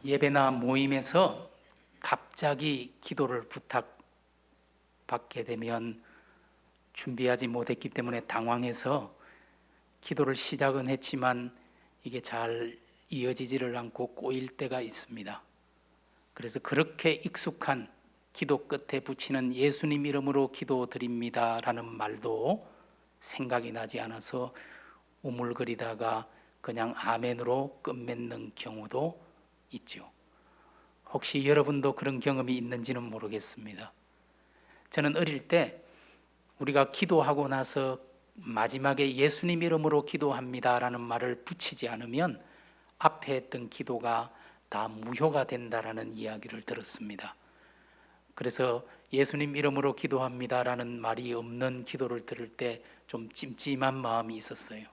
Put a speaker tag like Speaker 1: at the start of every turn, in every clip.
Speaker 1: 예배나 모임에서 갑자기 기도를 부탁받게 되면 준비하지 못했기 때문에 당황해서 기도를 시작은 했지만 이게 잘 이어지지를 않고 꼬일 때가 있습니다. 그래서 그렇게 익숙한 기도 끝에 붙이는 예수님 이름으로 기도드립니다 라는 말도 생각이 나지 않아서 우물거리다가 그냥 아멘으로 끝맺는 경우도 있죠. 혹시 여러분도 그런 경험이 있는지는 모르겠습니다. 저는 어릴 때 우리가 기도하고 나서 마지막에 예수님 이름으로 기도합니다 라는 말을 붙이지 않으면 앞에 했던 기도가 다 무효가 된다라는 이야기를 들었습니다. 그래서 예수님 이름으로 기도합니다 라는 말이 없는 기도를 들을 때 좀 찜찜한 마음이 있었어요.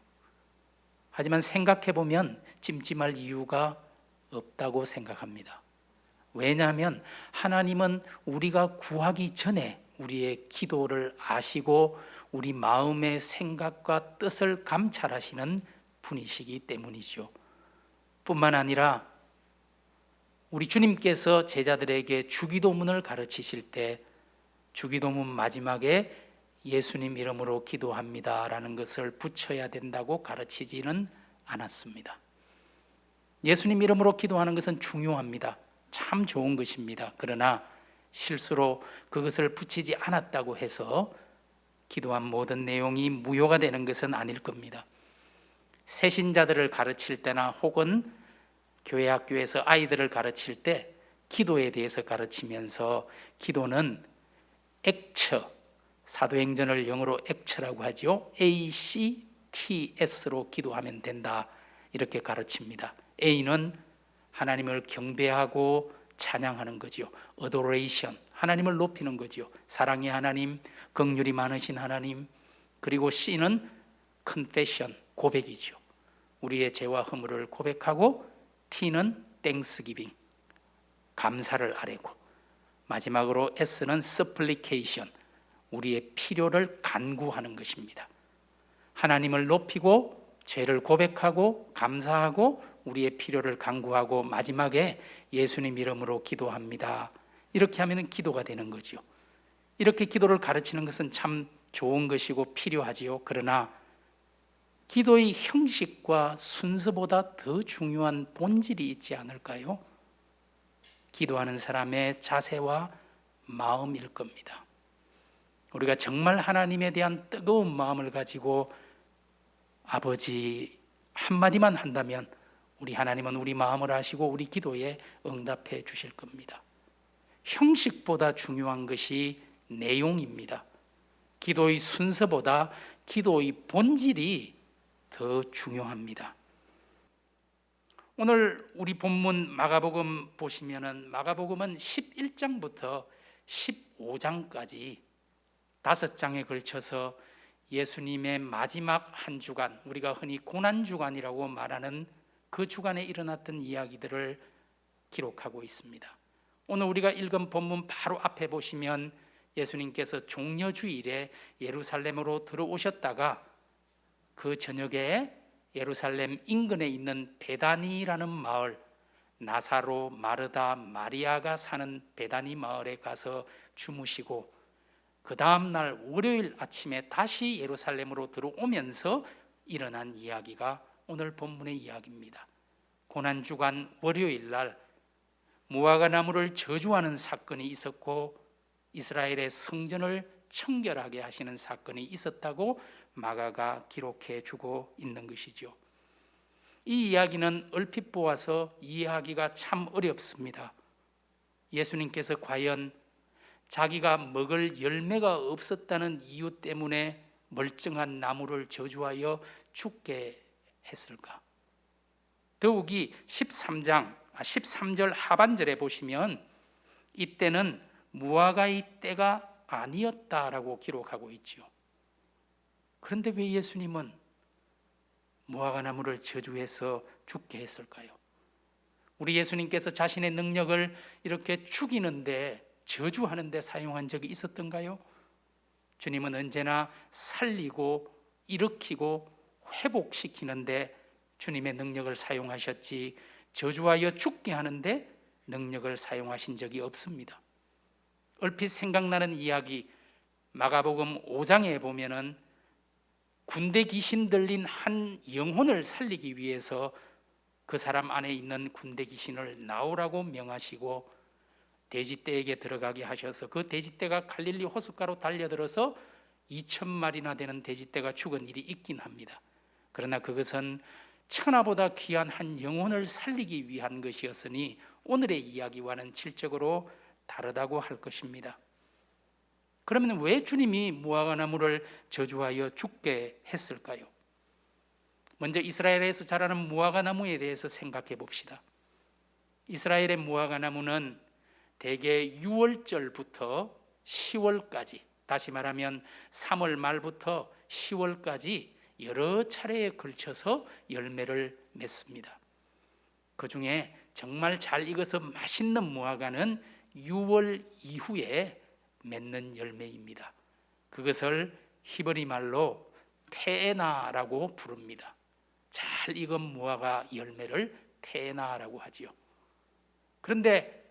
Speaker 1: 하지만 생각해보면 찜찜할 이유가 없다고 생각합니다. 왜냐하면 하나님은 우리가 구하기 전에 우리의 기도를 아시고 우리 마음의 생각과 뜻을 감찰하시는 분이시기 때문이죠. 뿐만 아니라 우리 주님께서 제자들에게 주기도문을 가르치실 때 주기도문 마지막에 예수님 이름으로 기도합니다 라는 것을 붙여야 된다고 가르치지는 않았습니다. 예수님 이름으로 기도하는 것은 중요합니다. 참 좋은 것입니다. 그러나 실수로 그것을 붙이지 않았다고 해서 기도한 모든 내용이 무효가 되는 것은 아닐 겁니다. 새신자들을 가르칠 때나 혹은 교회 학교에서 아이들을 가르칠 때 기도에 대해서 가르치면서 기도는 액처, 사도행전을 영어로 액처라고 하죠. ACTS로 기도하면 된다 이렇게 가르칩니다. A는 하나님을 경배하고 찬양하는 거죠. Adoration, 하나님을 높이는 거죠. 사랑의 하나님, 긍휼이 많으신 하나님. 그리고 C는 Confession, 고백이죠. 우리의 죄와 허물을 고백하고, T는 Thanksgiving, 감사를 아뢰고, 마지막으로 S는 Supplication, 우리의 필요를 간구하는 것입니다. 하나님을 높이고 죄를 고백하고 감사하고 우리의 필요를 간구하고 마지막에 예수님 이름으로 기도합니다. 이렇게 하면 기도가 되는 거죠. 이렇게 기도를 가르치는 것은 참 좋은 것이고 필요하지요. 그러나 기도의 형식과 순서보다 더 중요한 본질이 있지 않을까요? 기도하는 사람의 자세와 마음일 겁니다. 우리가 정말 하나님에 대한 뜨거운 마음을 가지고 아버지 한마디만 한다면 우리 하나님은 우리 마음을 아시고 우리 기도에 응답해 주실 겁니다. 형식보다 중요한 것이 내용입니다. 기도의 순서보다 기도의 본질이 더 중요합니다. 오늘 우리 본문 마가복음 보시면은 마가복음은 11장부터 15장까지 5장에 걸쳐서 예수님의 마지막 한 주간, 우리가 흔히 고난주간이라고 말하는 그 주간에 일어났던 이야기들을 기록하고 있습니다. 오늘 우리가 읽은 본문 바로 앞에 보시면 예수님께서 종려주일에 예루살렘으로 들어오셨다가 그 저녁에 예루살렘 인근에 있는 베다니라는 마을, 나사로, 마르다, 마리아가 사는 베다니 마을에 가서 주무시고 그 다음 날 월요일 아침에 다시 예루살렘으로 들어오면서 일어난 이야기가 오늘 본문의 이야기입니다. 고난주간 월요일 날 무화과 나무를 저주하는 사건이 있었고 이스라엘의 성전을 청결하게 하시는 사건이 있었다고 마가가 기록해 주고 있는 것이죠. 이 이야기는 얼핏 보아서 이해하기가 참 어렵습니다. 예수님께서 과연 자기가 먹을 열매가 없었다는 이유 때문에 멀쩡한 나무를 저주하여 죽게 했을까? 더욱이 13절 하반절에 보시면 이때는 무화과의 때가 아니었다라고 기록하고 있죠. 그런데 왜 예수님은 무화과 나무를 저주해서 죽게 했을까요? 우리 예수님께서 자신의 능력을 이렇게 죽이는데, 저주하는데 사용한 적이 있었던가요? 주님은 언제나 살리고 일으키고 회복시키는데 주님의 능력을 사용하셨지 저주하여 죽게 하는데 능력을 사용하신 적이 없습니다. 얼핏 생각나는 이야기, 마가복음 5장에 보면은 군대 귀신 들린 한 영혼을 살리기 위해서 그 사람 안에 있는 군대 귀신을 나오라고 명하시고 돼지떼에게 들어가게 하셔서 그 돼지떼가 갈릴리 호숫가로 달려들어서 2,000마리나 되는 돼지떼가 죽은 일이 있긴 합니다. 그러나 그것은 천하보다 귀한 한 영혼을 살리기 위한 것이었으니 오늘의 이야기와는 질적으로 다르다고 할 것입니다. 그러면 왜 주님이 무화과나무를 저주하여 죽게 했을까요? 먼저 이스라엘에서 자라는 무화과나무에 대해서 생각해 봅시다. 이스라엘의 무화과나무는 대개 6월절부터 10월까지, 다시 말하면 3월 말부터 10월까지 여러 차례에 걸쳐서 열매를 맺습니다. 그 중에 정말 잘 익어서 맛있는 무화과는 6월 이후에 맺는 열매입니다. 그것을 히브리 말로 테에나라고 부릅니다. 잘 익은 무화과 열매를 테에나라고 하지요. 그런데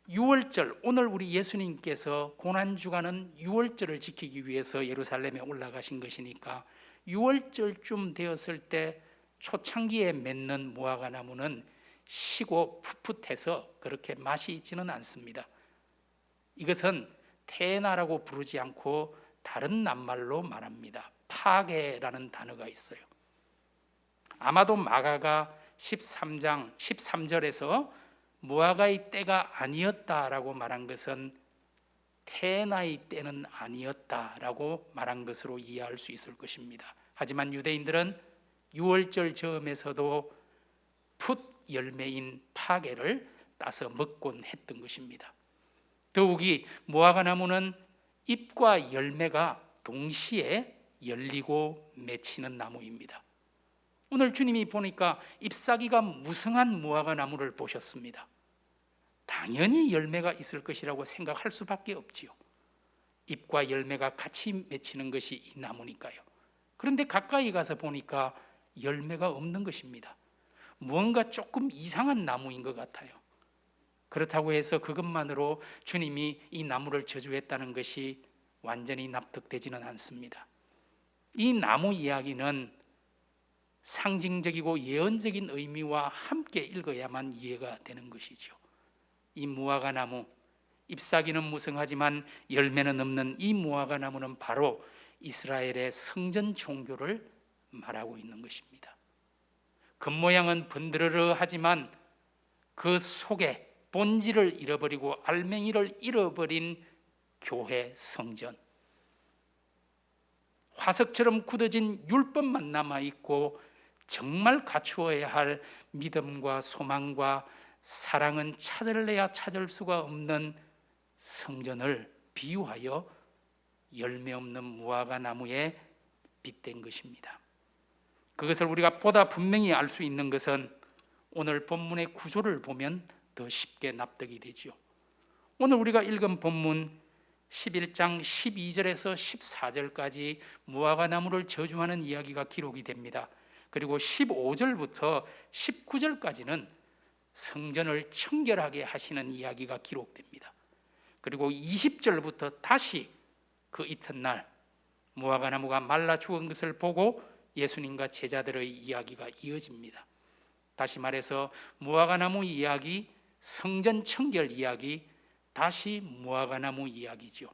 Speaker 1: 6월절, 오늘 우리 예수님께서 고난주간은 6월절을 지키기 위해서 예루살렘에 올라가신 것이니까 6월절쯤 되었을 때 초창기에 맺는 무화과나무는 시고 풋풋해서 그렇게 맛이 있지는 않습니다. 이것은 테에나라고 부르지 않고 다른 낱말로 말합니다. 파게라는 단어가 있어요. 아마도 마가가 13장 13절에서 무화과의 때가 아니었다라고 말한 것은 테에나의 때는 아니었다라고 말한 것으로 이해할 수 있을 것입니다. 하지만 유대인들은 6월절 즈음에서도 풋 열매인 파게를 따서 먹곤 했던 것입니다. 더욱이 무화과나무는 잎과 열매가 동시에 열리고 맺히는 나무입니다. 오늘 주님이 보니까 잎사귀가 무성한 무화과나무를 보셨습니다. 당연히 열매가 있을 것이라고 생각할 수밖에 없지요. 잎과 열매가 같이 맺히는 것이 이 나무니까요. 그런데 가까이 가서 보니까 열매가 없는 것입니다. 무언가 조금 이상한 나무인 것 같아요. 그렇다고 해서 그것만으로 주님이 이 나무를 저주했다는 것이 완전히 납득되지는 않습니다. 이 나무 이야기는 상징적이고 예언적인 의미와 함께 읽어야만 이해가 되는 것이죠. 이 무화과나무, 잎사귀는 무성하지만 열매는 없는 이 무화과나무는 바로 이스라엘의 성전 종교를 말하고 있는 것입니다. 겉모양은 번드르르하지만 그 속에 본질을 잃어버리고 알맹이를 잃어버린 교회 성전, 화석처럼 굳어진 율법만 남아있고 정말 갖추어야 할 믿음과 소망과 사랑은 찾을래야 찾을 수가 없는 성전을 비유하여 열매 없는 무화과나무에 빗댄 것입니다. 그것을 우리가 보다 분명히 알 수 있는 것은 오늘 본문의 구조를 보면 더 쉽게 납득이 되죠. 오늘 우리가 읽은 본문 11장 12절에서 14절까지 무화과나무를 저주하는 이야기가 기록이 됩니다. 그리고 15절부터 19절까지는 성전을 청결하게 하시는 이야기가 기록됩니다. 그리고 20절부터 다시 그 이튿날 무화과나무가 말라 죽은 것을 보고 예수님과 제자들의 이야기가 이어집니다. 다시 말해서 무화과나무 이야기, 성전 청결 이야기, 다시 무화과나무 이야기죠.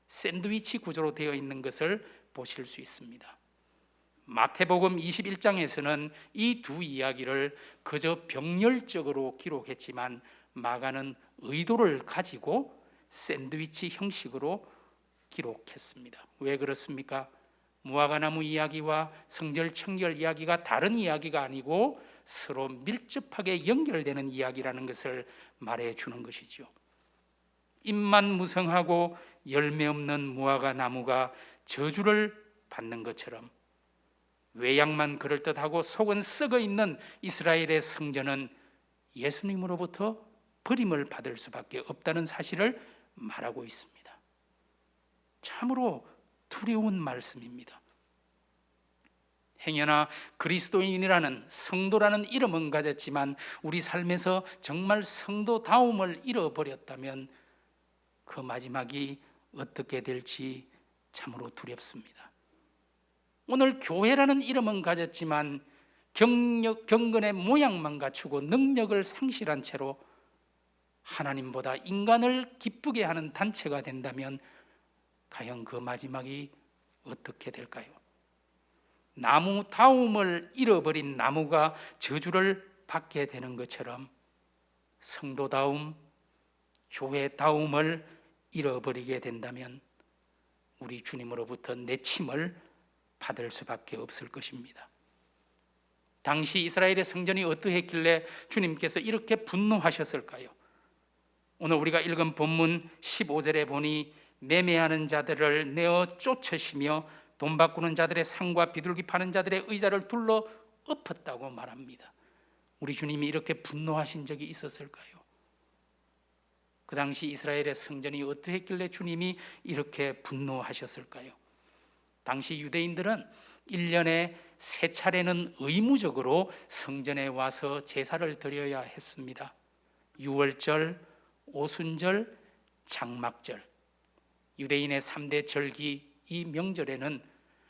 Speaker 1: 샌드위치 구조로 되어 있는 것을 보실 수 있습니다. 마태복음 21장에서는 이 두 이야기를 그저 병렬적으로 기록했지만 마가는 의도를 가지고 샌드위치 형식으로 기록했습니다. 왜 그렇습니까? 무화과나무 이야기와 성전 청결 이야기가 다른 이야기가 아니고 서로 밀접하게 연결되는 이야기라는 것을 말해주는 것이죠. 잎만 무성하고 열매 없는 무화과나무가 저주를 받는 것처럼 외양만 그럴듯하고 속은 썩어 있는 이스라엘의 성전은 예수님으로부터 버림을 받을 수밖에 없다는 사실을 말하고 있습니다. 참으로 두려운 말씀입니다. 행여나 그리스도인이라는 성도라는 이름은 가졌지만 우리 삶에서 정말 성도다움을 잃어버렸다면 그 마지막이 어떻게 될지 참으로 두렵습니다. 오늘 교회라는 이름은 가졌지만 경건의 모양만 갖추고 능력을 상실한 채로 하나님보다 인간을 기쁘게 하는 단체가 된다면 과연 그 마지막이 어떻게 될까요? 나무다움을 잃어버린 나무가 저주를 받게 되는 것처럼 성도다움, 교회다움을 잃어버리게 된다면 우리 주님으로부터 내침을 받을 수밖에 없을 것입니다. 당시 이스라엘의 성전이 어떠했길래 주님께서 이렇게 분노하셨을까요? 오늘 우리가 읽은 본문 15절에 보니 매매하는 자들을 내어 쫓으시며 돈 바꾸는 자들의 상과 비둘기 파는 자들의 의자를 둘러 엎었다고 말합니다. 우리 주님이 이렇게 분노하신 적이 있었을까요? 그 당시 이스라엘의 성전이 어떠했길래 주님이 이렇게 분노하셨을까요? 당시 유대인들은 1년에 3차례는 의무적으로 성전에 와서 제사를 드려야 했습니다. 유월절, 오순절, 장막절, 유대인의 3대 절기, 이 명절에는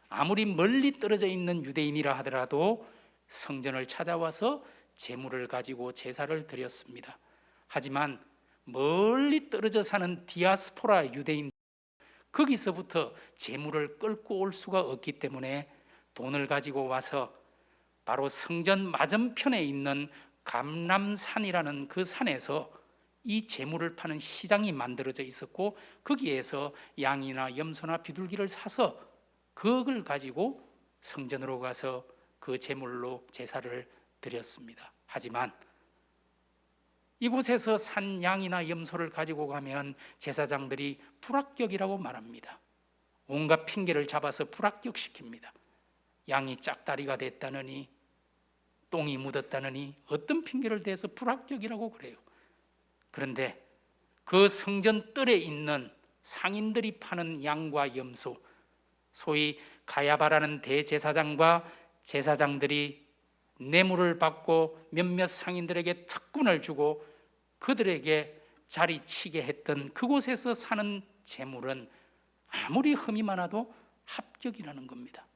Speaker 1: 아무리 멀리 떨어져 있는 유대인이라 하더라도 성전을 찾아와서 제물을 가지고 제사를 드렸습니다. 하지만 멀리 떨어져 사는 디아스포라 유대인, 거기서부터 제물을 끌고 올 수가 없기 때문에 돈을 가지고 와서 바로 성전 맞은편에 있는 감람산이라는 그 산에서 이 제물을 파는 시장이 만들어져 있었고, 거기에서 양이나 염소나 비둘기를 사서 그걸 가지고 성전으로 가서 그 제물로 제사를 드렸습니다. 하지만 이곳에서 산 양이나 염소를 가지고 가면 제사장들이 불합격이라고 말합니다. 온갖 핑계를 잡아서 불합격시킵니다. 양이 짝다리가 됐다느니, 똥이 묻었다느니 어떤 핑계를 대서 불합격이라고 그래요. 그런데 그 성전 뜰에 있는 상인들이 파는 양과 염소, 소위 가야바라는 대제사장과 제사장들이 뇌물을 받고 몇몇 상인들에게 특권을 주고 그들에게 자리치게 했던 그곳에서 사는 재물은 아무리 흠이 많아도 합격이라는 겁니다.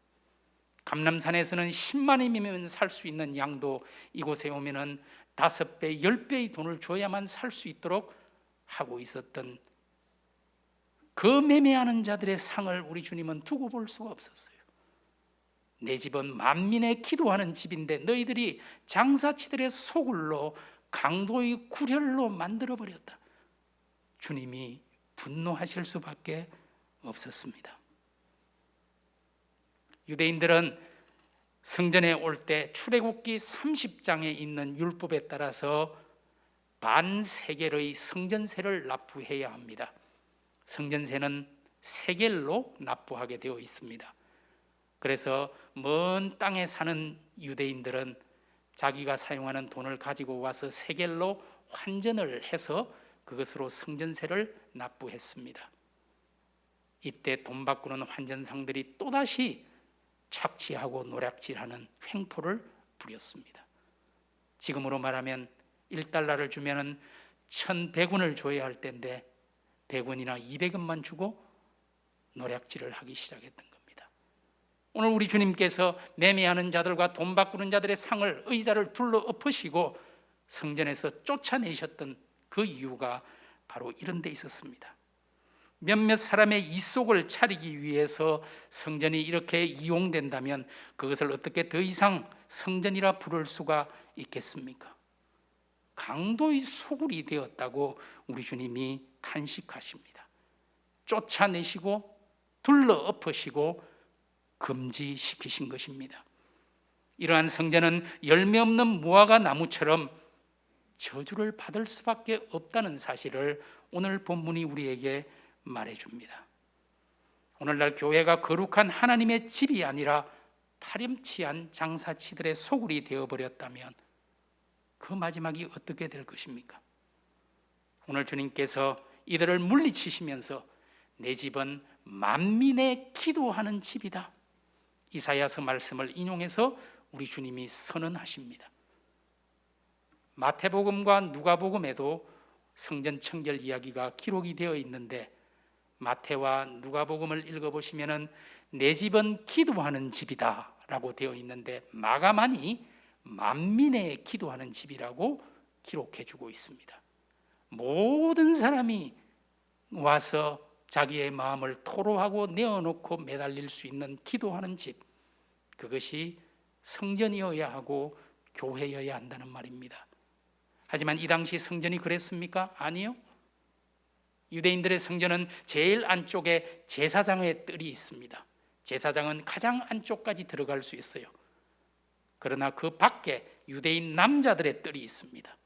Speaker 1: 감람산에서는 10만원이면 살 수 있는 양도 이곳에 오면은 5배, 10배의 돈을 줘야만 살 수 있도록 하고 있었던 그 매매하는 자들의 상을 우리 주님은 두고 볼 수가 없었어요. 내 집은 만민의 기도하는 집인데 너희들이 장사치들의 소굴로 강도의 구렬로 만들어버렸다. 주님이 분노하실 수밖에 없었습니다. 유대인들은 성전에 올 때 출애굽기 30장에 있는 율법에 따라서 반세겔의 성전세를 납부해야 합니다. 성전세는 세겔로 납부하게 되어 있습니다. 그래서 먼 땅에 사는 유대인들은 자기가 사용하는 돈을 가지고 와서 세겔로 환전을 해서 그것으로 성전세를 납부했습니다. 이때 돈 바꾸는 환전상들이 또다시 착취하고 노략질하는 횡포를 부렸습니다. 지금으로 말하면 1달러를 주면 1,100원을 줘야 할 때인데 100원이나 200원만 주고 노략질을 하기 시작했던 겁니다. 오늘 우리 주님께서 매매하는 자들과 돈 바꾸는 자들의 상을, 의자를 둘러 엎으시고 성전에서 쫓아내셨던 그 이유가 바로 이런 데 있었습니다. 몇몇 사람의 이속을 차리기 위해서 성전이 이렇게 이용된다면 그것을 어떻게 더 이상 성전이라 부를 수가 있겠습니까? 강도의 소굴이 되었다고 우리 주님이 탄식하십니다. 쫓아내시고 둘러 엎으시고 금지시키신 것입니다. 이러한 성전은 열매 없는 무화과 나무처럼 저주를 받을 수밖에 없다는 사실을 오늘 본문이 우리에게 말해줍니다. 오늘날 교회가 거룩한 하나님의 집이 아니라 파렴치한 장사치들의 소굴이 되어버렸다면 그 마지막이 어떻게 될 것입니까? 오늘 주님께서 이들을 물리치시면서 내 집은 만민의 기도하는 집이다, 이사야서 말씀을 인용해서 우리 주님이 선언하십니다. 마태복음과 누가복음에도 성전 청결 이야기가 기록이 되어 있는데, 마태와 누가복음을 읽어보시면 내 집은 기도하는 집이다 라고 되어 있는데, 마가만이 만민의 기도하는 집이라고 기록해주고 있습니다. 모든 사람이 와서 자기의 마음을 토로하고 내어놓고 매달릴 수 있는 기도하는 집, 그것이 성전이어야 하고 교회여야 한다는 말입니다. 하지만 이 당시 성전이 그랬습니까? 아니요. 유대인들의 성전은 제일 안쪽에 제사장의 뜰이 있습니다. 제사장은 가장 안쪽까지 들어갈 수 있어요. 그러나 그 밖에 유대인 남자들의 뜰이 있습니다.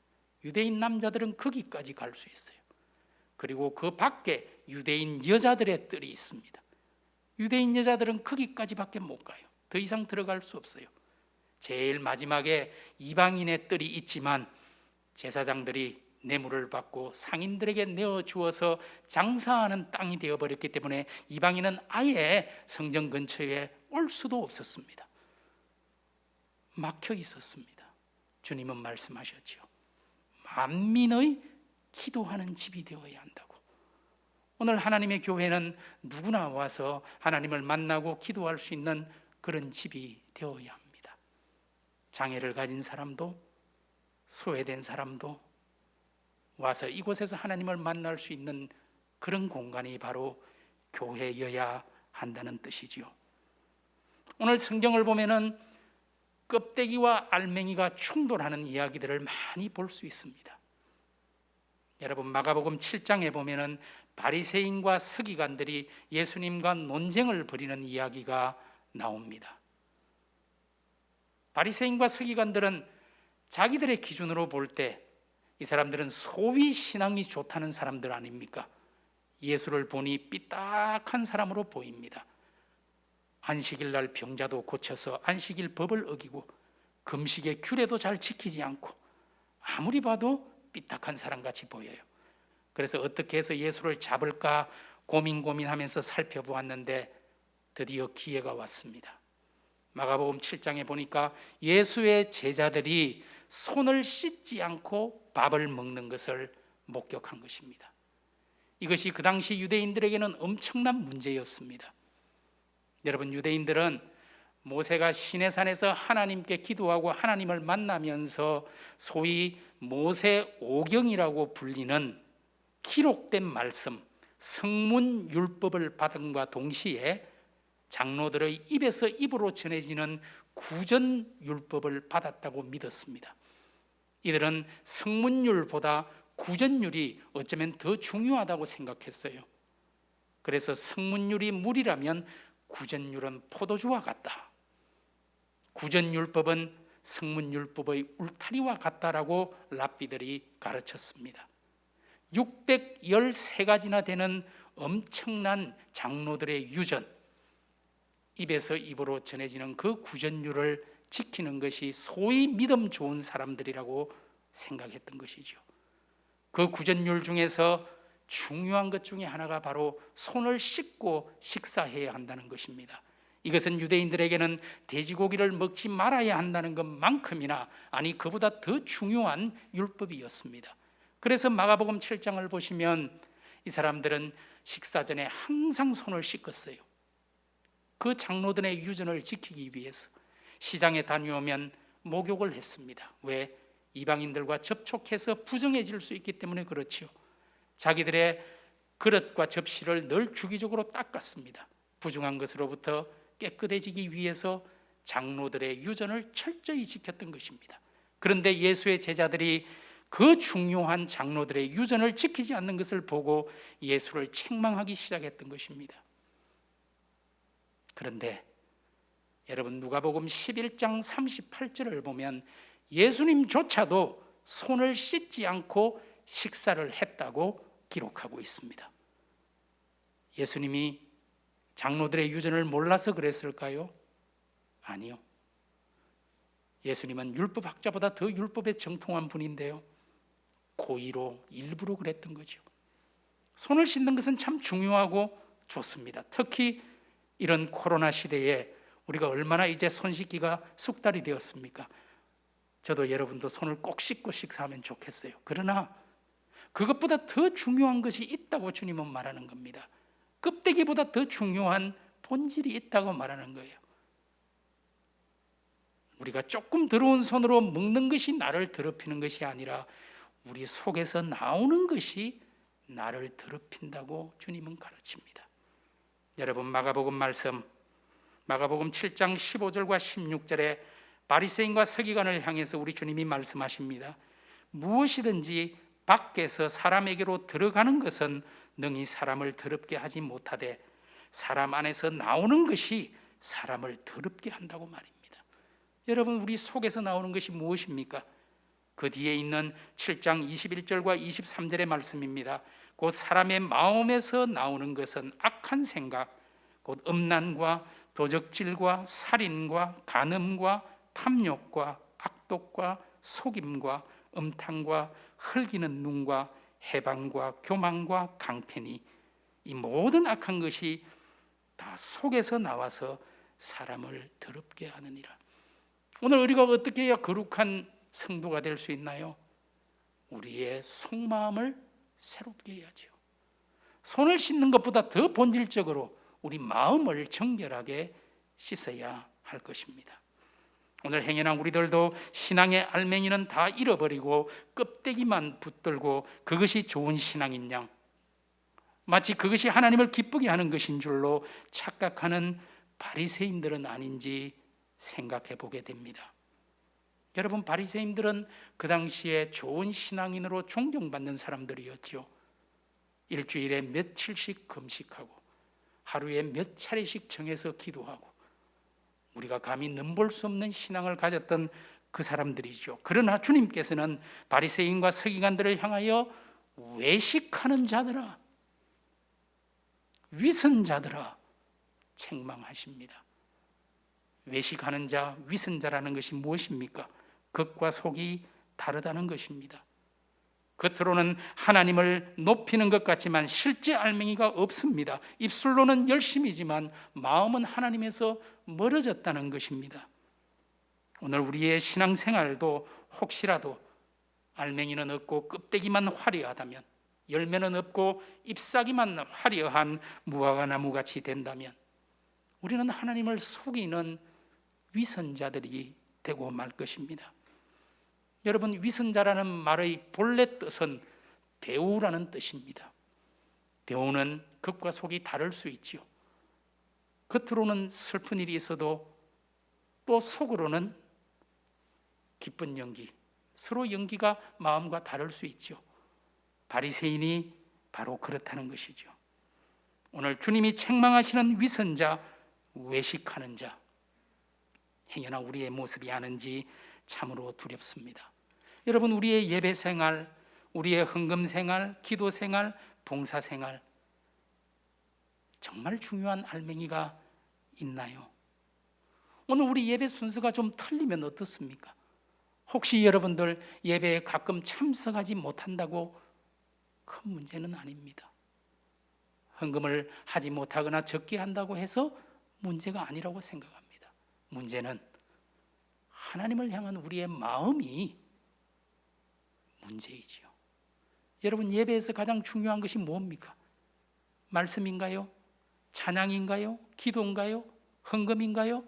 Speaker 1: 유대인 남자들은 거기까지 갈 수 있어요. 그리고 그 밖에 유대인 여자들의 뜰이 있습니다. 유대인 여자들은 거기까지밖에 못 가요. 더 이상 들어갈 수 없어요. 제일 마지막에 이방인의 뜰이 있지만 제사장들이 뇌물을 받고 상인들에게 내어주어서 장사하는 땅이 되어버렸기 때문에 이방인은 아예 성전 근처에 올 수도 없었습니다. 막혀 있었습니다. 주님은 말씀하셨죠. 만민의 기도하는 집이 되어야 한다고. 오늘 하나님의 교회는 누구나 와서 하나님을 만나고 기도할 수 있는 그런 집이 되어야 합니다. 장애를 가진 사람도 소외된 사람도 와서 이곳에서 하나님을 만날 수 있는 그런 공간이 바로 교회여야 한다는 뜻이지요. 오늘 성경을 보면은 껍데기와 알맹이가 충돌하는 이야기들을 많이 볼 수 있습니다. 여러분, 마가복음 7장에 보면은 바리새인과 서기관들이 예수님과 논쟁을 벌이는 이야기가 나옵니다. 바리새인과 서기관들은 자기들의 기준으로 볼 때 이 사람들은 소위 신앙이 좋다는 사람들 아닙니까? 예수를 보니 삐딱한 사람으로 보입니다. 안식일 날 병자도 고쳐서 안식일 법을 어기고 금식의 규례도 잘 지키지 않고 아무리 봐도 삐딱한 사람같이 보여요. 그래서 어떻게 해서 예수를 잡을까 고민하면서 살펴보았는데 드디어 기회가 왔습니다. 마가복음 7장에 보니까 예수의 제자들이 손을 씻지 않고 밥을 먹는 것을 목격한 것입니다. 이것이 그 당시 유대인들에게는 엄청난 문제였습니다. 여러분, 유대인들은 모세가 시내산에서 하나님께 기도하고 하나님을 만나면서 소위 모세 오경이라고 불리는 기록된 말씀, 성문율법을 받음과 동시에 장로들의 입에서 입으로 전해지는 구전율법을 받았다고 믿었습니다. 이들은 성문율보다 구전율이 어쩌면 더 중요하다고 생각했어요. 그래서 성문율이 물이라면 구전율은 포도주와 같다. 구전율법은 성문율법의 울타리와 같다라고 랍비들이 가르쳤습니다. 613가지나 되는 엄청난 장로들의 유전, 입에서 입으로 전해지는 그 구전율을 지키는 것이 소위 믿음 좋은 사람들이라고 생각했던 것이죠. 그 구전율 중에서 중요한 것 중에 하나가 바로 손을 씻고 식사해야 한다는 것입니다. 이것은 유대인들에게는 돼지고기를 먹지 말아야 한다는 것만큼이나, 아니 그보다 더 중요한 율법이었습니다. 그래서 마가복음 7장을 보시면 이 사람들은 식사 전에 항상 손을 씻었어요. 그 장로들의 유전을 지키기 위해서 시장에 다녀오면 목욕을 했습니다. 왜? 이방인들과 접촉해서 부정해질 수 있기 때문에 그렇지요. 자기들의 그릇과 접시를 늘 주기적으로 닦았습니다. 부정한 것으로부터 깨끗해지기 위해서 장로들의 유전을 철저히 지켰던 것입니다. 그런데 예수의 제자들이 그 중요한 장로들의 유전을 지키지 않는 것을 보고 예수를 책망하기 시작했던 것입니다. 그런데 여러분, 누가복음 11장 38절을 보면 예수님조차도 손을 씻지 않고 식사를 했다고 기록하고 있습니다. 예수님이 장로들의 유전을 몰라서 그랬을까요? 아니요. 예수님은 율법학자보다 더 율법에 정통한 분인데요, 고의로 일부러 그랬던 거죠. 손을 씻는 것은 참 중요하고 좋습니다. 특히 이런 코로나 시대에 우리가 얼마나 이제 손 씻기가 숙달이 되었습니까? 저도 여러분도 손을 꼭 씻고 식사하면 좋겠어요. 그러나 그것보다 더 중요한 것이 있다고 주님은 말하는 겁니다. 껍데기보다 더 중요한 본질이 있다고 말하는 거예요. 우리가 조금 더러운 손으로 먹는 것이 나를 더럽히는 것이 아니라 우리 속에서 나오는 것이 나를 더럽힌다고 주님은 가르칩니다. 여러분, 마가복음 말씀, 마가복음 7장 15절과 16절에 바리새인과 서기관을 향해서 우리 주님이 말씀하십니다. 무엇이든지 밖에서 사람에게로 들어가는 것은 능히 사람을 더럽게 하지 못하되 사람 안에서 나오는 것이 사람을 더럽게 한다고 말입니다. 여러분, 우리 속에서 나오는 것이 무엇입니까? 그 뒤에 있는 7장 21절과 23절의 말씀입니다. 곧 사람의 마음에서 나오는 것은 악한 생각, 곧 음란과 도적질과 살인과 간음과 탐욕과 악독과 속임과 음탕과 흘기는 눈과 해방과 교만과 강패니 이 모든 악한 것이 다 속에서 나와서 사람을 더럽게 하느니라. 오늘 우리가 어떻게 해야 거룩한 성도가 될 수 있나요? 우리의 속마음을 새롭게 해야죠. 손을 씻는 것보다 더 본질적으로 우리 마음을 정결하게 씻어야 할 것입니다. 오늘 행여나 우리들도 신앙의 알맹이는 다 잃어버리고 껍데기만 붙들고 그것이 좋은 신앙인 양, 마치 그것이 하나님을 기쁘게 하는 것인 줄로 착각하는 바리새인들은 아닌지 생각해 보게 됩니다. 여러분, 바리새인들은 그 당시에 좋은 신앙인으로 존경받는 사람들이었죠. 일주일에 며칠씩 금식하고 하루에 몇 차례씩 정해서 기도하고 우리가 감히 넘볼 수 없는 신앙을 가졌던 그 사람들이죠. 그러나 주님께서는 바리새인과 서기관들을 향하여 외식하는 자들아, 위선자들아 책망하십니다. 외식하는 자, 위선자라는 것이 무엇입니까? 겉과 속이 다르다는 것입니다. 겉으로는 하나님을 높이는 것 같지만 실제 알맹이가 없습니다. 입술로는 열심이지만 마음은 하나님에서 멀어졌다는 것입니다. 오늘 우리의 신앙생활도 혹시라도 알맹이는 없고 껍데기만 화려하다면, 열매는 없고 잎사귀만 화려한 무화과나무같이 된다면 우리는 하나님을 속이는 위선자들이 되고 말 것입니다. 여러분, 위선자라는 말의 본래 뜻은 배우라는 뜻입니다. 배우는 겉과 속이 다를 수 있죠. 겉으로는 슬픈 일이 있어도 또 속으로는 기쁜 연기, 서로 연기가 마음과 다를 수 있죠. 바리새인이 바로 그렇다는 것이죠. 오늘 주님이 책망하시는 위선자, 외식하는 자, 행여나 우리의 모습이 아는지 참으로 두렵습니다. 여러분, 우리의 예배 생활, 우리의 헌금 생활, 기도 생활, 봉사 생활 정말 중요한 알맹이가 있나요? 오늘 우리 예배 순서가 좀 틀리면 어떻습니까? 혹시 여러분들 예배에 가끔 참석하지 못한다고 큰 문제는 아닙니다. 헌금을 하지 못하거나 적게 한다고 해서 문제가 아니라고 생각합니다. 문제는 하나님을 향한 우리의 마음이 문제이지요. 여러분, 예배에서 가장 중요한 것이 뭡니까? 말씀인가요? 찬양인가요? 기도인가요? 헌금인가요?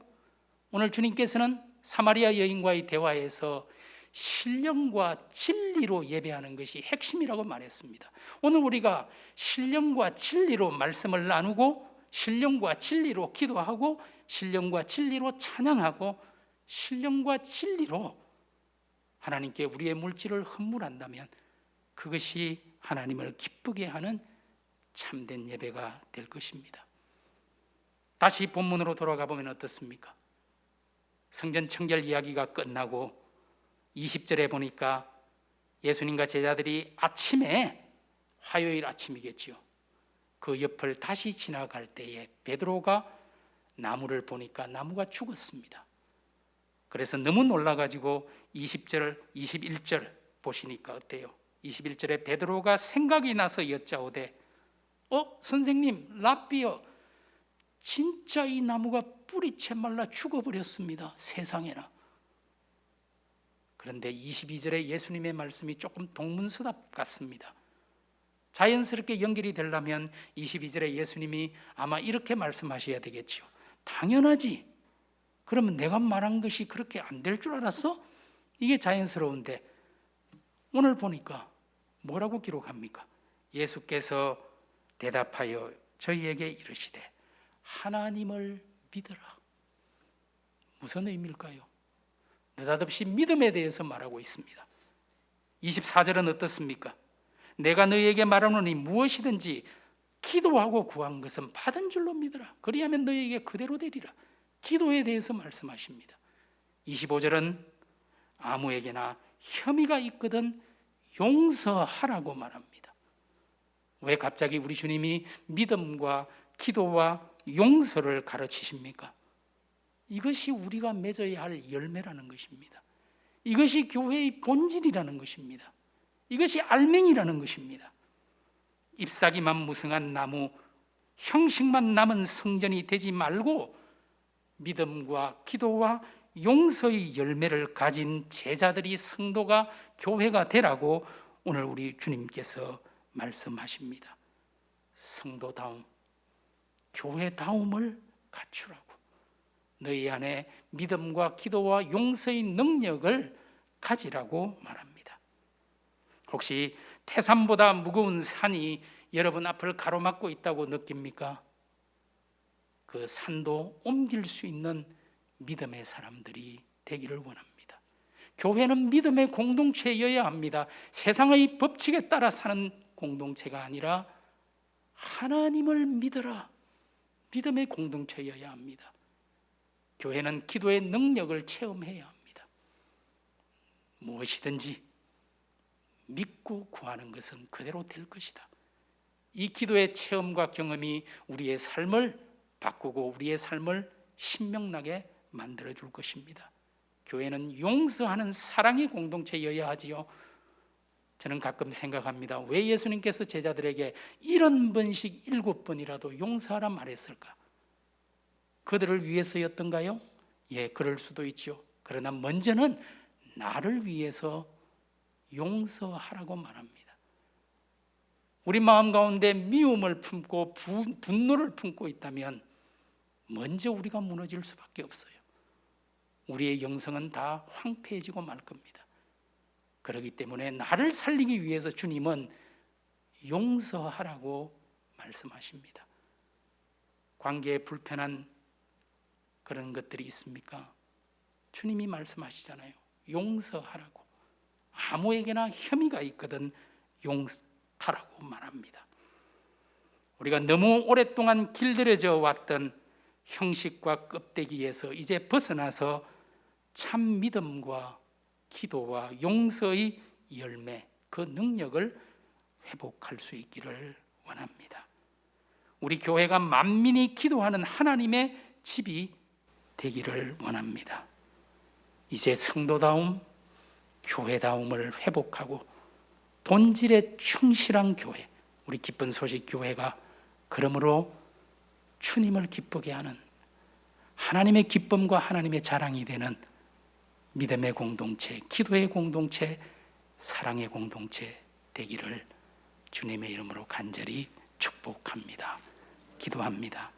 Speaker 1: 오늘 주님께서는 사마리아 여인과의 대화에서 신령과 진리로 예배하는 것이 핵심이라고 말했습니다. 오늘 우리가 신령과 진리로 말씀을 나누고 신령과 진리로 기도하고 신령과 진리로 찬양하고 신령과 진리로 하나님께 우리의 물질을 헌물한다면 그것이 하나님을 기쁘게 하는 참된 예배가 될 것입니다. 다시 본문으로 돌아가 보면 어떻습니까? 성전 청결 이야기가 끝나고 20절에 보니까 예수님과 제자들이 아침에, 화요일 아침이겠죠, 그 옆을 다시 지나갈 때에 베드로가 나무를 보니까 나무가 죽었습니다. 그래서 너무 놀라가지고 20절, 21절 보시니까 어때요? 21절에 베드로가 생각이 나서 여짜오되 선생님, 랍비여, 진짜 이 나무가 뿌리채 말라 죽어버렸습니다. 세상에나. 그런데 22절에 예수님의 말씀이 조금 동문서답 같습니다. 자연스럽게 연결이 되려면 22절에 예수님이 아마 이렇게 말씀하셔야 되겠죠. 당연하지. 그러면 내가 말한 것이 그렇게 안 될 줄 알았어? 이게 자연스러운데 오늘 보니까 뭐라고 기록합니까? 예수께서 대답하여 저희에게 이르시되 하나님을 믿으라. 무슨 의미일까요? 느닷없이 믿음에 대해서 말하고 있습니다. 24절은 어떻습니까? 내가 너희에게 말하노니 무엇이든지 기도하고 구한 것은 받은 줄로 믿으라. 그리하면 너희에게 그대로 되리라. 기도에 대해서 말씀하십니다. 25절은 아무에게나 혐의가 있거든 용서하라고 말합니다. 왜 갑자기 우리 주님이 믿음과 기도와 용서를 가르치십니까? 이것이 우리가 맺어야 할 열매라는 것입니다. 이것이 교회의 본질이라는 것입니다. 이것이 알맹이라는 것입니다. 잎사귀만 무성한 나무, 형식만 남은 성전이 되지 말고 믿음과 기도와 용서의 열매를 가진 제자들이 성도가 교회가 되라고 오늘 우리 주님께서 말씀하십니다. 성도다움, 교회다움을 갖추라고. 너희 안에 믿음과 기도와 용서의 능력을 가지라고 말합니다. 혹시 태산보다 무거운 산이 여러분 앞을 가로막고 있다고 느낍니까? 그 산도 옮길 수 있는 믿음의 사람들이 되기를 원합니다. 교회는 믿음의 공동체여야 합니다. 세상의 법칙에 따라 사는 공동체가 아니라 하나님을 믿어라. 믿음의 공동체여야 합니다. 교회는 기도의 능력을 체험해야 합니다. 무엇이든지 믿고 구하는 것은 그대로 될 것이다. 이 기도의 체험과 경험이 우리의 삶을 바꾸고 우리의 삶을 신명나게 만들어줄 것입니다. 교회는 용서하는 사랑의 공동체여야 하지요. 저는 가끔 생각합니다. 왜 예수님께서 제자들에게 70번씩 7번이라도 용서하라 말했을까? 그들을 위해서였던가요? 예, 그럴 수도 있죠. 그러나 먼저는 나를 위해서 용서하라고 말합니다. 우리 마음 가운데 미움을 품고 분노를 품고 있다면 먼저 우리가 무너질 수밖에 없어요. 우리의 영성은 다 황폐해지고 말 겁니다. 그렇기 때문에 나를 살리기 위해서 주님은 용서하라고 말씀하십니다. 관계에 불편한 그런 것들이 있습니까? 주님이 말씀하시잖아요. 용서하라고. 아무에게나 혐의가 있거든 용서하라고 말합니다. 우리가 너무 오랫동안 길들여져 왔던 형식과 껍데기에서 이제 벗어나서 참 믿음과 기도와 용서의 열매, 그 능력을 회복할 수 있기를 원합니다. 우리 교회가 만민이 기도하는 하나님의 집이 되기를 원합니다. 이제 성도다움, 교회다움을 회복하고 본질에 충실한 교회, 우리 기쁜 소식 교회가 그러므로 주님을 기쁘게 하는 하나님의 기쁨과 하나님의 자랑이 되는 믿음의 공동체, 기도의 공동체, 사랑의 공동체 되기를 주님의 이름으로 간절히 축복합니다. 기도합니다.